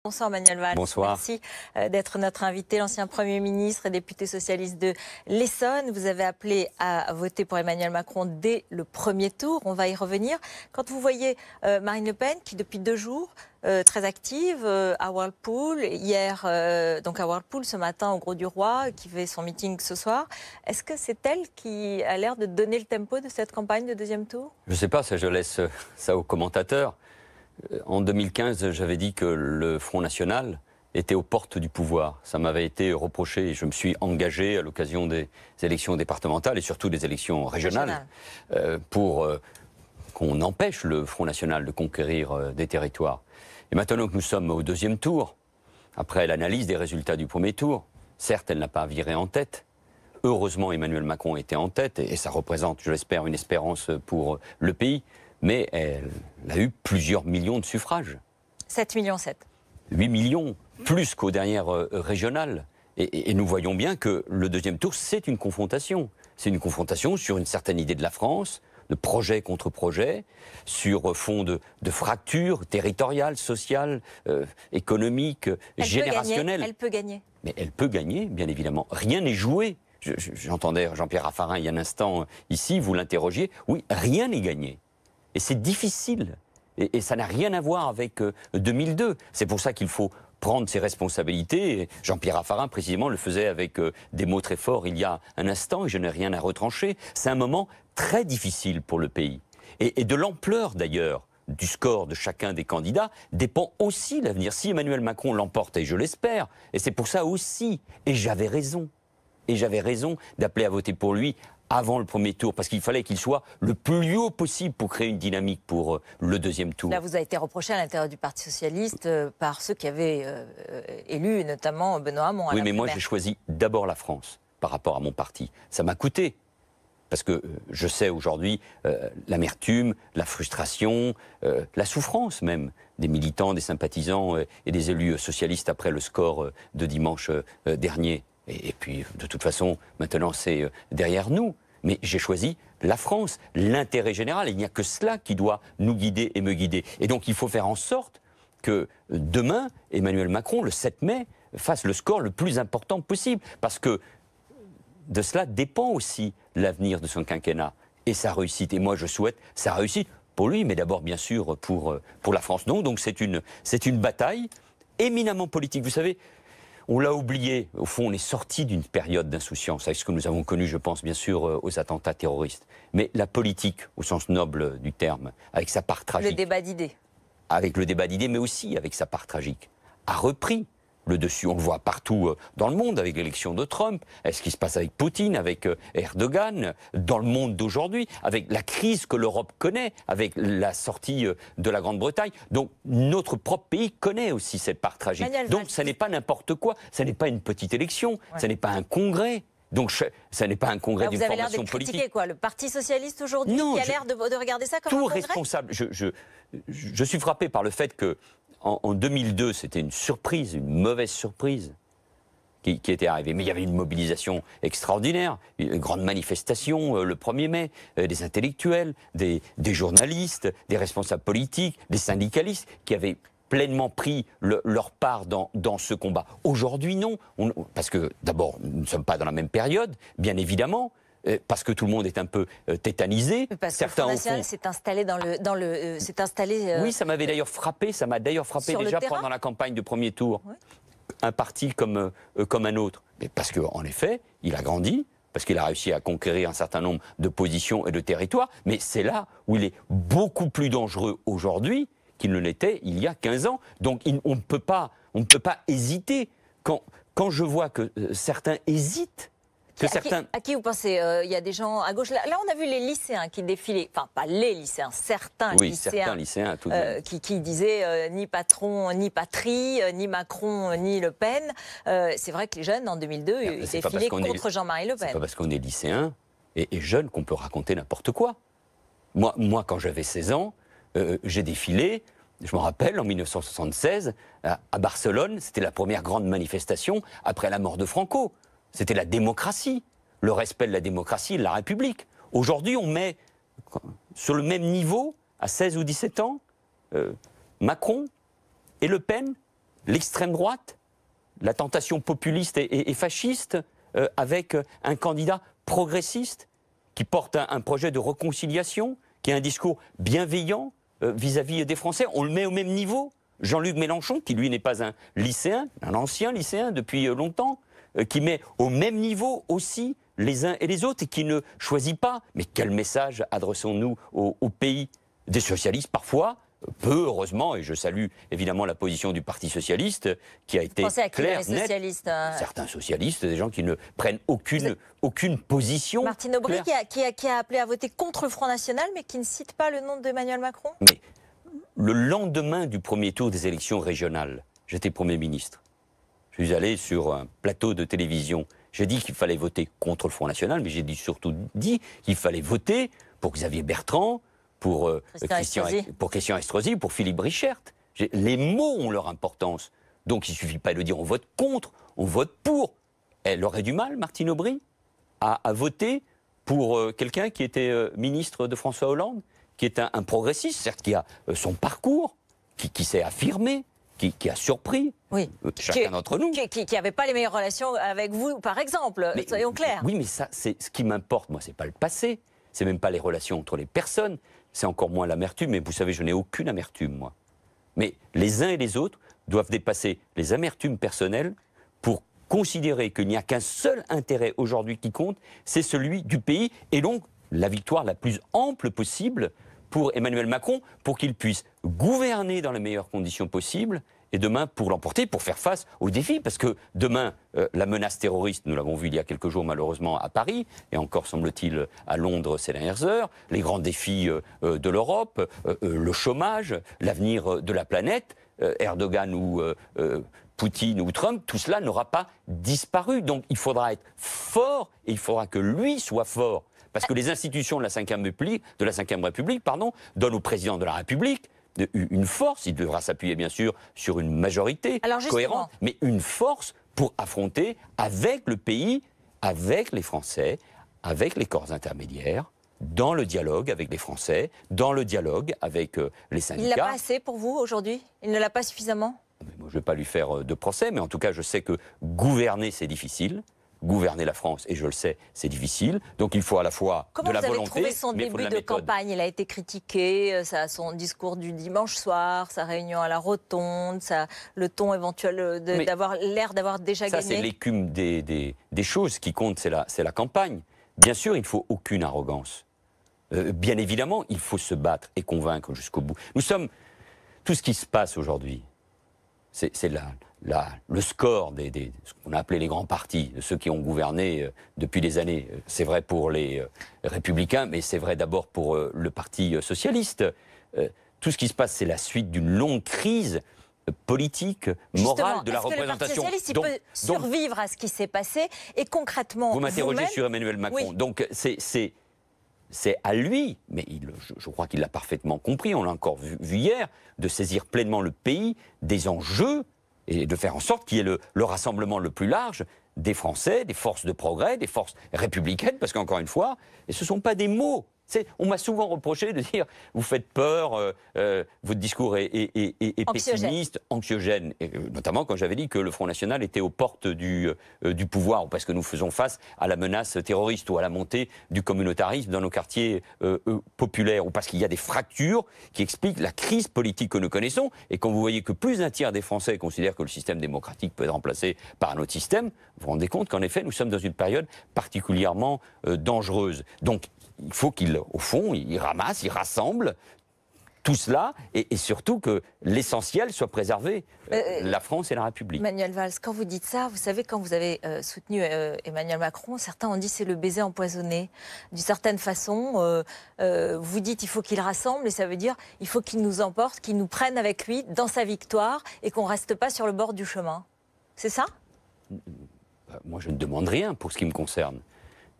Bonsoir Manuel Valls. Bonsoir. Merci d'être notre invité, l'ancien Premier ministre et député socialiste de l'Essonne. Vous avez appelé à voter pour Emmanuel Macron dès le premier tour. On va y revenir. Quand vous voyez Marine Le Pen, qui depuis 2 jours, très active à Whirlpool, hier donc à Whirlpool, ce matin au Grau du Roi, qui fait son meeting ce soir, est-ce que c'est elle qui a l'air de donner le tempo de cette campagne de deuxième tour? Je ne sais pas, ça je laisse ça aux commentateurs. En 2015, j'avais dit que le Front National était aux portes du pouvoir. Ça m'avait été reproché et je me suis engagé à l'occasion des élections départementales et surtout des élections régionales pour qu'on empêche le Front National de conquérir des territoires. Et maintenant que nous sommes au deuxième tour, après l'analyse des résultats du premier tour, certes, elle n'a pas viré en tête. Heureusement, Emmanuel Macron était en tête et ça représente, je l'espère, une espérance pour le pays. Mais elle a eu plusieurs millions de suffrages. 7,7 millions. 8 millions, plus qu'aux dernières régionales. Et nous voyons bien que le deuxième tour, c'est une confrontation. C'est une confrontation sur une certaine idée de la France, de projet contre projet, sur fond de fractures territoriales, sociales, économiques, générationnelles. Elle peut gagner. Mais elle peut gagner, bien évidemment. Rien n'est joué. J'entendais Jean-Pierre Raffarin il y a un instant ici, vous l'interrogiez. Oui, rien n'est gagné. Et c'est difficile. Et ça n'a rien à voir avec 2002. C'est pour ça qu'il faut prendre ses responsabilités. Et Jean-Pierre Raffarin, précisément, le faisait avec des mots très forts il y a un instant, et je n'ai rien à retrancher. C'est un moment très difficile pour le pays. Et de l'ampleur, d'ailleurs, du score de chacun des candidats, dépend aussi l'avenir. Si Emmanuel Macron l'emporte, et je l'espère, et c'est pour ça aussi, et j'avais raison d'appeler à voter pour lui avant le premier tour, parce qu'il fallait qu'il soit le plus haut possible pour créer une dynamique pour le deuxième tour. Là, vous avez été reproché à l'intérieur du Parti Socialiste par ceux qui avaient élu, notamment Benoît Hamon. Oui, mais moi, j'ai choisi d'abord la France par rapport à mon parti. Ça m'a coûté. Parce que je sais aujourd'hui l'amertume, la frustration, la souffrance même des militants, des sympathisants et des élus socialistes après le score de dimanche dernier. Et puis, de toute façon, maintenant, c'est derrière nous. Mais j'ai choisi la France, l'intérêt général. Il n'y a que cela qui doit nous guider et me guider. Et donc, il faut faire en sorte que demain, Emmanuel Macron, le 7 mai, fasse le score le plus important possible. Parce que de cela dépend aussi l'avenir de son quinquennat et sa réussite. Et moi, je souhaite sa réussite pour lui, mais d'abord, bien sûr, pour la France. Non, donc c'est une bataille éminemment politique. Vous savez, on l'a oublié. Au fond, on est sorti d'une période d'insouciance, avec ce que nous avons connu, je pense, bien sûr, aux attentats terroristes. Mais la politique, au sens noble du terme, avec sa part tragique. Le débat d'idées. Avec le débat d'idées, mais aussi avec sa part tragique, a repris le dessus. On le voit partout dans le monde, avec l'élection de Trump, ce qui se passe avec Poutine, avec Erdogan, dans le monde d'aujourd'hui, avec la crise que l'Europe connaît, avec la sortie de la Grande-Bretagne. Donc notre propre pays connaît aussi cette part tragique. Donc ça n'est pas n'importe quoi, ça n'est pas une petite élection, ça n'est pas un congrès. Donc, ça n'est pas un congrès d'une formation politique. Vous avez l'air de critiquer quoi, le Parti Socialiste aujourd'hui, qui a l'air de regarder ça comme un congrès ? Tout responsable. Je suis frappé par le fait que en 2002, c'était une surprise, une mauvaise surprise qui était arrivée. Mais il y avait une mobilisation extraordinaire, une grande manifestation le 1er mai, des intellectuels, des journalistes, des responsables politiques, des syndicalistes qui avaient pleinement pris leur part dans ce combat. Aujourd'hui, non. Parce que, d'abord, nous ne sommes pas dans la même période, bien évidemment, parce que tout le monde est un peu tétanisé. Parce que le Front National s'est installé s'est installé. Oui, ça m'avait d'ailleurs frappé. Ça m'a d'ailleurs frappé déjà pendant la campagne de premier tour. Oui. Un parti comme un autre. Mais parce qu'en effet, il a grandi, parce qu'il a réussi à conquérir un certain nombre de positions et de territoires. Mais c'est là où il est beaucoup plus dangereux aujourd'hui qu'il ne l'était il y a 15 ans. Donc on ne peut pas hésiter. Quand je vois que certains hésitent, à qui vous pensez il y a des gens à gauche. Là, on a vu les lycéens qui défilaient, enfin pas les lycéens, certains lycéens tout de même. Qui disaient ni patron, ni patrie, ni Macron, ni Le Pen. C'est vrai que les jeunes, en 2002, ils défilaient contre Jean-Marie Le Pen. C'est pas parce qu'on est lycéen et jeune qu'on peut raconter n'importe quoi. Moi, quand j'avais 16 ans, j'ai défilé. Je me rappelle, en 1976, à Barcelone, c'était la première grande manifestation après la mort de Franco. C'était la démocratie, le respect de la démocratie et de la République. Aujourd'hui, on met sur le même niveau, à 16 ou 17 ans, Macron et Le Pen l'extrême droite, la tentation populiste et fasciste, avec un candidat progressiste qui porte un projet de réconciliation, qui a un discours bienveillant vis-à-vis des Français. On le met au même niveau. Jean-Luc Mélenchon, qui lui n'est pas un lycéen, un ancien lycéen depuis longtemps, qui met au même niveau aussi les uns et les autres et qui ne choisit pas. Mais quel message adressons-nous au pays des socialistes parfois? Peu, heureusement, et je salue évidemment la position du Parti socialiste qui a été claire, nette. Socialistes, Certains socialistes, des gens qui ne prennent aucune position. Martine Aubry qui a appelé à voter contre le Front National, mais qui ne cite pas le nom d'Emmanuel Macron. Mais le lendemain du premier tour des élections régionales, j'étais Premier ministre. Je suis allé sur un plateau de télévision. J'ai dit qu'il fallait voter contre le Front National, mais j'ai surtout dit qu'il fallait voter pour Xavier Bertrand, pour Christian Estrosi, pour Philippe Richert. Les mots ont leur importance. Donc il ne suffit pas de dire on vote contre, on vote pour. Elle aurait du mal, Martine Aubry, à voter pour quelqu'un qui était ministre de François Hollande, qui est un progressiste, certes, qui a son parcours, qui s'est affirmé, qui a surpris chacun d'entre nous. Qui n'avait pas les meilleures relations avec vous, par exemple, soyons clairs. Oui, mais ça, c'est ce qui m'importe, moi, c'est pas le passé, c'est même pas les relations entre les personnes, c'est encore moins l'amertume, mais vous savez, je n'ai aucune amertume, moi. Mais les uns et les autres doivent dépasser les amertumes personnelles pour considérer qu'il n'y a qu'un seul intérêt aujourd'hui qui compte, c'est celui du pays, et donc la victoire la plus ample possible pour Emmanuel Macron, pour qu'il puisse gouverner dans les meilleures conditions possibles, et demain, pour l'emporter, pour faire face aux défis, parce que demain, la menace terroriste, nous l'avons vu il y a quelques jours malheureusement à Paris, et encore semble-t-il à Londres ces dernières heures, les grands défis de l'Europe, le chômage, l'avenir de la planète, Erdogan ou Poutine ou Trump, tout cela n'aura pas disparu. Donc il faudra être fort, et il faudra que lui soit fort. Parce que les institutions de la Ve République, donnent au président de la République une force. Il devra s'appuyer bien sûr sur une majorité cohérente, mais une force pour affronter avec le pays, avec les Français, avec les corps intermédiaires, dans le dialogue avec les Français, dans le dialogue avec les syndicats. Il l'a pas assez pour vous aujourd'hui? Il ne l'a pas suffisamment? Moi, je ne vais pas lui faire de procès, mais en tout cas, je sais que gouverner, c'est difficile. Gouverner la France, et je le sais, c'est difficile. Donc il faut à la fois de la volonté, mais il faut de la méthode. Comment vous avez trouvé son début de campagne? Il a été critiqué, son discours du dimanche soir, sa réunion à la Rotonde, le ton éventuel d'avoir l'air d'avoir déjà gagné. Ça, c'est l'écume des choses. Ce qui compte, c'est la campagne. Bien sûr, il ne faut aucune arrogance. Bien évidemment, il faut se battre et convaincre jusqu'au bout. Tout ce qui se passe aujourd'hui, c'est le score ce qu'on a appelé les grands partis, de ceux qui ont gouverné depuis des années. C'est vrai pour les Républicains, mais c'est vrai d'abord pour le Parti socialiste. Tout ce qui se passe, c'est la suite d'une longue crise politique, morale, de la représentation. Est-ce que le Parti socialiste peut survivre à ce qui s'est passé? Et concrètement, vous m'interrogez sur Emmanuel Macron. Oui. Donc c'est à lui, mais je crois qu'il l'a parfaitement compris, on l'a encore vu hier, de saisir pleinement le pays des enjeux et de faire en sorte qu'il y ait le rassemblement le plus large des Français, des forces de progrès, des forces républicaines, parce qu'encore une fois, ce ne sont pas des mots. On m'a souvent reproché de dire « vous faites peur, votre discours est pessimiste, anxiogène », notamment quand j'avais dit que le Front National était aux portes du pouvoir, ou parce que nous faisons face à la menace terroriste ou à la montée du communautarisme dans nos quartiers populaires, ou parce qu'il y a des fractures qui expliquent la crise politique que nous connaissons, et quand vous voyez que plus d'un tiers des Français considèrent que le système démocratique peut être remplacé par un autre système, vous vous rendez compte qu'en effet, nous sommes dans une période particulièrement dangereuse. Donc, il faut au fond, il ramasse, il rassemble tout cela, et surtout que l'essentiel soit préservé, la France et la République. Manuel Valls, quand vous dites ça, vous savez, quand vous avez soutenu Emmanuel Macron, certains ont dit c'est le baiser empoisonné. D'une certaine façon, vous dites il faut qu'il rassemble, et ça veut dire il faut qu'il nous emporte, qu'il nous prenne avec lui dans sa victoire, et qu'on ne reste pas sur le bord du chemin. C'est ça? Moi, je ne demande rien pour ce qui me concerne.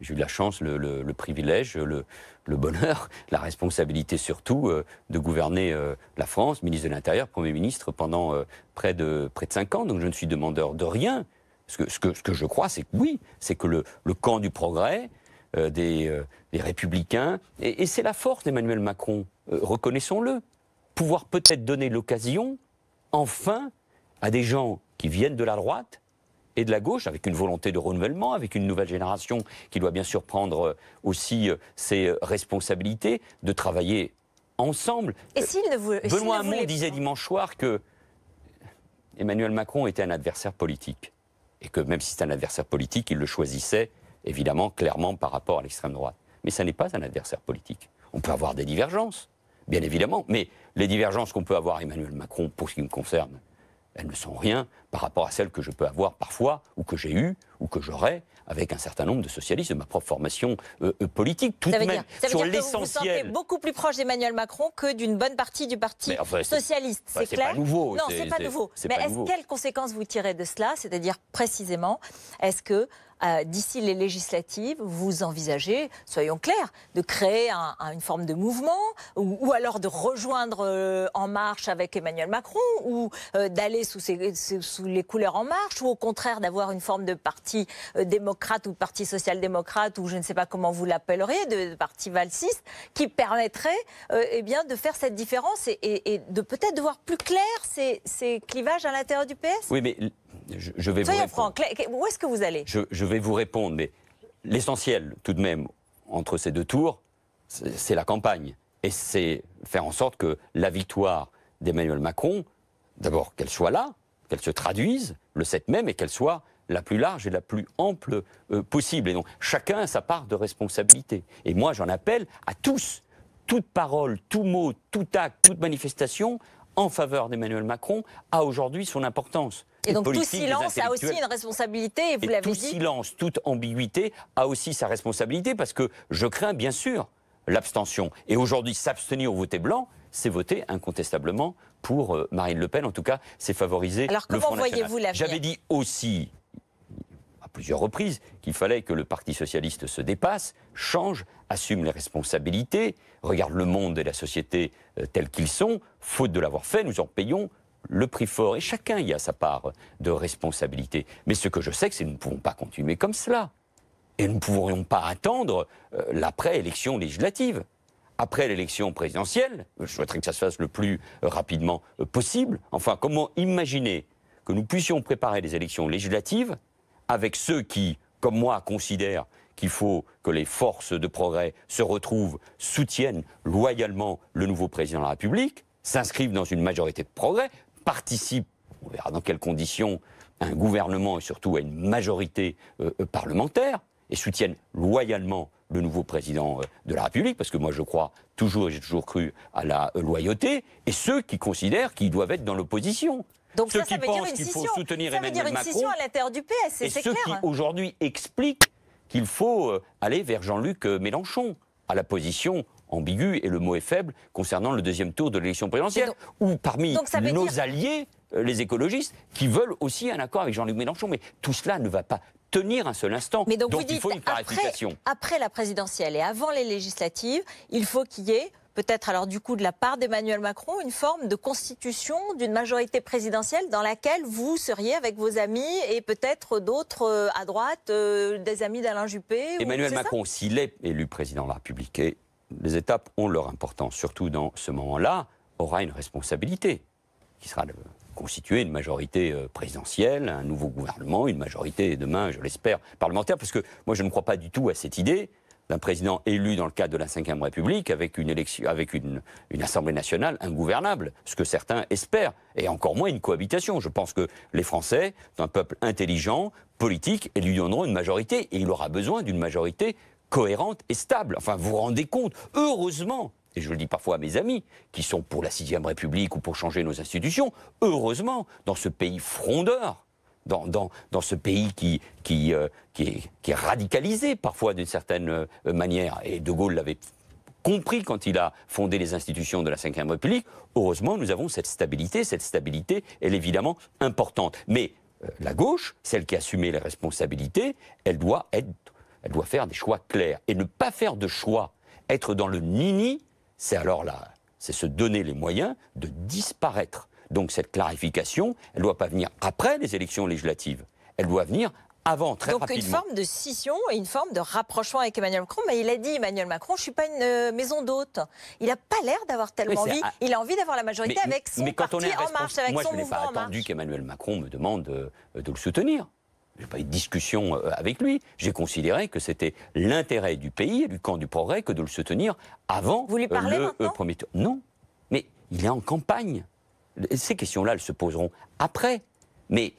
J'ai eu la chance, le privilège, le bonheur, la responsabilité surtout de gouverner la France, ministre de l'Intérieur, Premier ministre, pendant près de 5 ans. Donc je ne suis demandeur de rien. Ce que je crois, c'est que oui, c'est que le camp du progrès, des Républicains, et c'est la force d'Emmanuel Macron, reconnaissons-le, pouvoir peut-être donner l'occasion, enfin, à des gens qui viennent de la droite et de la gauche, avec une volonté de renouvellement, avec une nouvelle génération qui doit bien sûr prendre aussi ses responsabilités, de travailler ensemble. Et s'il ne vous, Benoît Hamon disait dimanche soir que Emmanuel Macron était un adversaire politique. Et que même si c'est un adversaire politique, il le choisissait, évidemment, clairement par rapport à l'extrême droite. Mais ça n'est pas un adversaire politique. On peut avoir des divergences, bien évidemment, mais les divergences qu'on peut avoir Emmanuel Macron, pour ce qui me concerne, elles ne sont rien par rapport à celles que je peux avoir parfois, ou que j'ai eues, ou que j'aurai, avec un certain nombre de socialistes de ma propre formation politique. Tout de même, sur l'essentiel. Vous vous sentez beaucoup plus proche d'Emmanuel Macron que d'une bonne partie du Parti socialiste, c'est clair? C'est pas nouveau. Non, c'est pas nouveau. Mais quelles conséquences vous tirez de cela? C'est-à-dire, précisément, est-ce que d'ici les législatives, vous envisagez, soyons clairs, de créer une forme de mouvement, ou alors de rejoindre En Marche avec Emmanuel Macron, ou d'aller sous les couleurs En Marche, ou au contraire d'avoir une forme de parti démocrate ou de parti social-démocrate, ou je ne sais pas comment vous l'appelleriez, de parti valsiste, qui permettrait eh bien, de faire cette différence et de peut-être de voir plus clair ces clivages à l'intérieur du PS? Oui, mais je vais Soyons vous répondre. francs, où est-ce que vous allez? Je vais vous répondre, mais l'essentiel, tout de même, entre ces deux tours, c'est la campagne. Et c'est faire en sorte que la victoire d'Emmanuel Macron, d'abord qu'elle soit là, qu'elle se traduise le 7 mai, mais qu'elle soit la plus large et la plus ample possible. Et donc, chacun a sa part de responsabilité. Et moi, j'en appelle à tous. Toute parole, tout mot, tout acte, toute manifestation en faveur d'Emmanuel Macron a aujourd'hui son importance. Et donc tout silence a aussi une responsabilité, et vous l'avez dit. Tout silence, toute ambiguïté a aussi sa responsabilité, parce que je crains bien sûr l'abstention. Et aujourd'hui, s'abstenir ou voter blanc, c'est voter incontestablement pour Marine Le Pen. En tout cas, c'est favoriser le Front National. Alors comment voyez-vous l'avenir? J'avais dit aussi, à plusieurs reprises, qu'il fallait que le Parti socialiste se dépasse, change, assume les responsabilités, regarde le monde et la société tels qu'ils sont. Faute de l'avoir fait, nous en payons le prix fort. Et chacun y a sa part de responsabilité. Mais ce que je sais, c'est que nous ne pouvons pas continuer comme cela. Et nous ne pourrions pas attendre l'après-élection législative. Après l'élection présidentielle, je souhaiterais que ça se fasse le plus rapidement possible. Enfin, comment imaginer que nous puissions préparer les élections législatives avec ceux qui, comme moi, considèrent qu'il faut que les forces de progrès se retrouvent, soutiennent loyalement le nouveau président de la République, s'inscrivent dans une majorité de progrès, participent, on verra dans quelles conditions, à un gouvernement et surtout à une majorité parlementaire, et soutiennent loyalement le nouveau président de la République, parce que moi je crois toujours et j'ai toujours cru à la loyauté, et ceux qui considèrent qu'ils doivent être dans l'opposition. Donc ceux ça qui veut dire pensent qu'il faut soutenir Emmanuel Macron. Ça veut dire une scission à l'intérieur du PS, c'est clair. Et ceux qui aujourd'hui expliquent qu'il faut aller vers Jean-Luc Mélenchon, à la position ambiguë, et le mot est faible, concernant le deuxième tour de l'élection présidentielle, ou parmi nos alliés, les écologistes, qui veulent aussi un accord avec Jean-Luc Mélenchon. Mais tout cela ne va pas tenir un seul instant. Mais donc vous il faut une clarification. Après la présidentielle et avant les législatives, il faut qu'il y ait, peut-être alors du coup de la part d'Emmanuel Macron, une forme de constitution d'une majorité présidentielle dans laquelle vous seriez avec vos amis et peut-être d'autres à droite, des amis d'Alain Juppé. Emmanuel Macron, s'il est élu président de la République, et les étapes ont leur importance, surtout dans ce moment-là, aura une responsabilité qui sera de constituer une majorité présidentielle, un nouveau gouvernement, une majorité demain, je l'espère, parlementaire, parce que moi je ne crois pas du tout à cette idée d'un président élu dans le cadre de la Ve République avec une élection, avec une Assemblée nationale ingouvernable, ce que certains espèrent, et encore moins une cohabitation. Je pense que les Français sont un peuple intelligent, politique, et lui donneront une majorité, et il aura besoin d'une majorité cohérente et stable. Enfin, vous vous rendez compte, heureusement, et je le dis parfois à mes amis, qui sont pour la Sixième République ou pour changer nos institutions, heureusement, dans ce pays frondeur, dans ce pays qui est radicalisé parfois d'une certaine manière, et De Gaulle l'avait compris quand il a fondé les institutions de la Ve République, heureusement nous avons cette stabilité, elle est évidemment importante. Mais la gauche, celle qui a assumé les responsabilités, elle doit faire des choix clairs, et ne pas faire de choix, être dans le nini, c'est alors là, c'est se donner les moyens de disparaître. Donc cette clarification, elle ne doit pas venir après les élections législatives. Elle doit venir avant, très rapidement. Donc une forme de scission et une forme de rapprochement avec Emmanuel Macron. Mais il a dit, Emmanuel Macron, je ne suis pas une maison d'hôte. Il n'a pas l'air d'avoir tellement envie. Il a envie d'avoir la majorité avec son parti En Marche, avec son mouvement En Marche. Moi, je n'ai pas attendu qu'Emmanuel Macron me demande de le soutenir. Je n'ai pas eu de discussion avec lui. J'ai considéré que c'était l'intérêt du pays et du camp du progrès que de le soutenir avant le premier tour. Non, mais il est en campagne. Ces questions-là, elles se poseront après. Mais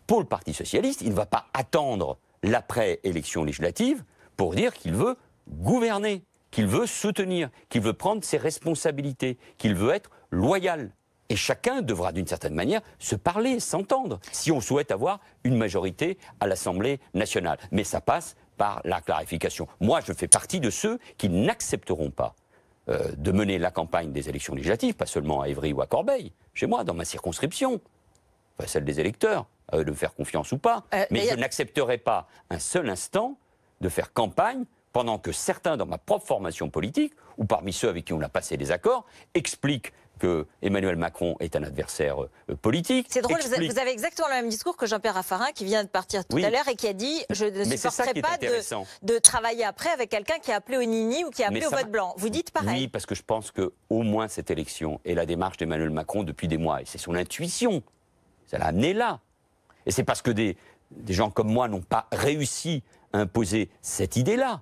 pour le Parti socialiste, il ne va pas attendre l'après-élection législative pour dire qu'il veut gouverner, qu'il veut soutenir, qu'il veut prendre ses responsabilités, qu'il veut être loyal. Et chacun devra d'une certaine manière se parler, s'entendre, si on souhaite avoir une majorité à l'Assemblée nationale. Mais ça passe par la clarification. Moi, je fais partie de ceux qui n'accepteront pas de mener la campagne des élections législatives, pas seulement à Évry ou à Corbeil, chez moi, dans ma circonscription, enfin celle des électeurs, à eux de me faire confiance ou pas, mais je n'accepterai pas un seul instant de faire campagne pendant que certains dans ma propre formation politique, ou parmi ceux avec qui on a passé des accords, expliquent que Emmanuel Macron est un adversaire politique. C'est drôle, vous avez exactement le même discours que Jean-Pierre Raffarin, qui vient de partir tout à l'heure et qui a dit « Je ne supporterai pas de travailler après avec quelqu'un qui a appelé au nini ou qui a appelé au vote blanc ». Vous dites pareil. Oui, parce que je pense qu'au moins cette élection et la démarche d'Emmanuel Macron depuis des mois, et c'est son intuition, ça l'a amené là. Et c'est parce que des gens comme moi n'ont pas réussi à imposer cette idée-là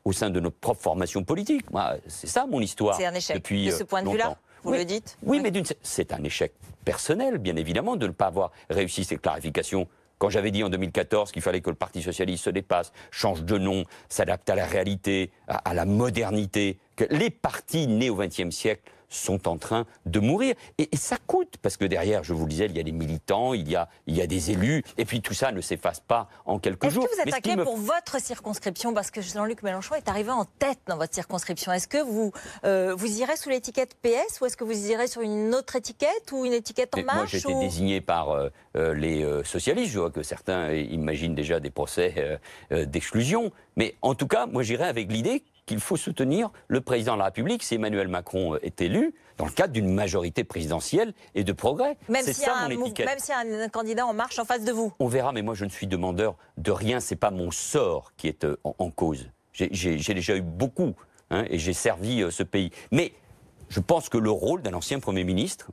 au sein de notre propre formation politique. Moi, c'est ça mon histoire. C'est un échec depuis de ce point de vue-là, vous le dites. Oui, mais c'est un échec personnel, bien évidemment, de ne pas avoir réussi ces clarifications. Quand j'avais dit en 2014 qu'il fallait que le Parti socialiste se dépasse, change de nom, s'adapte à la réalité, à la modernité, que les partis nés au XXe siècle sont en train de mourir. Et ça coûte, parce que derrière, je vous le disais, il y a des militants, il y a des élus, et puis tout ça ne s'efface pas en quelques jours. Est-ce que vous êtes inquiet pour votre circonscription, parce que Jean-Luc Mélenchon est arrivé en tête dans votre circonscription? Est-ce que vous irez sous l'étiquette PS, ou est-ce que vous irez sur une autre étiquette, ou une étiquette En Marche? Moi, j'ai été désigné par les socialistes. Je vois que certains imaginent déjà des procès d'exclusion. Mais en tout cas, moi, j'irai avec l'idée qu'il faut soutenir le président de la République si Emmanuel Macron est élu, dans le cadre d'une majorité présidentielle et de progrès. C'est ça mon étiquette. Même s'il y a un candidat En Marche en face de vous. On verra, mais moi je ne suis demandeur de rien, c'est pas mon sort qui est en cause. J'ai déjà eu beaucoup, et j'ai servi ce pays. Mais je pense que le rôle d'un ancien Premier ministre,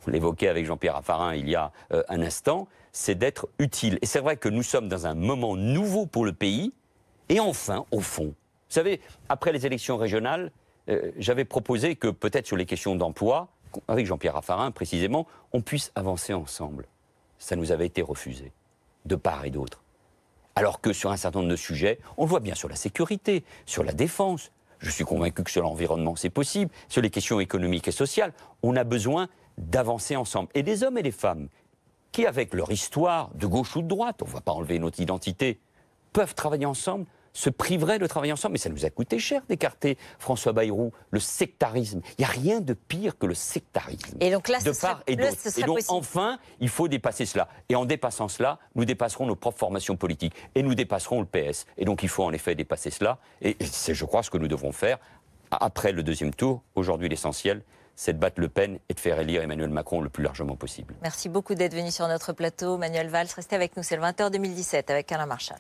on l'évoquait avec Jean-Pierre Raffarin il y a un instant, c'est d'être utile. Et c'est vrai que nous sommes dans un moment nouveau pour le pays, et enfin, au fond, vous savez, après les élections régionales, j'avais proposé que peut-être sur les questions d'emploi, avec Jean-Pierre Raffarin précisément, on puisse avancer ensemble. Ça nous avait été refusé, de part et d'autre. Alors que sur un certain nombre de sujets, on le voit bien sur la sécurité, sur la défense, je suis convaincu que sur l'environnement c'est possible, sur les questions économiques et sociales, on a besoin d'avancer ensemble. Et des hommes et des femmes qui, avec leur histoire, de gauche ou de droite, on ne va pas enlever notre identité, peuvent travailler ensemble, se priveraient de travailler ensemble. Mais ça nous a coûté cher d'écarter François Bayrou, le sectarisme. Il n'y a rien de pire que le sectarisme. Et donc là, de part et d'autre. Et donc enfin, il faut dépasser cela. Et en dépassant cela, nous dépasserons nos propres formations politiques. Et nous dépasserons le PS. Et donc il faut en effet dépasser cela. Et c'est, je crois, ce que nous devrons faire après le deuxième tour. Aujourd'hui, l'essentiel, c'est de battre Le Pen et de faire élire Emmanuel Macron le plus largement possible. Merci beaucoup d'être venu sur notre plateau. Manuel Valls, restez avec nous. C'est le 20h 2017 avec Alain Marchal.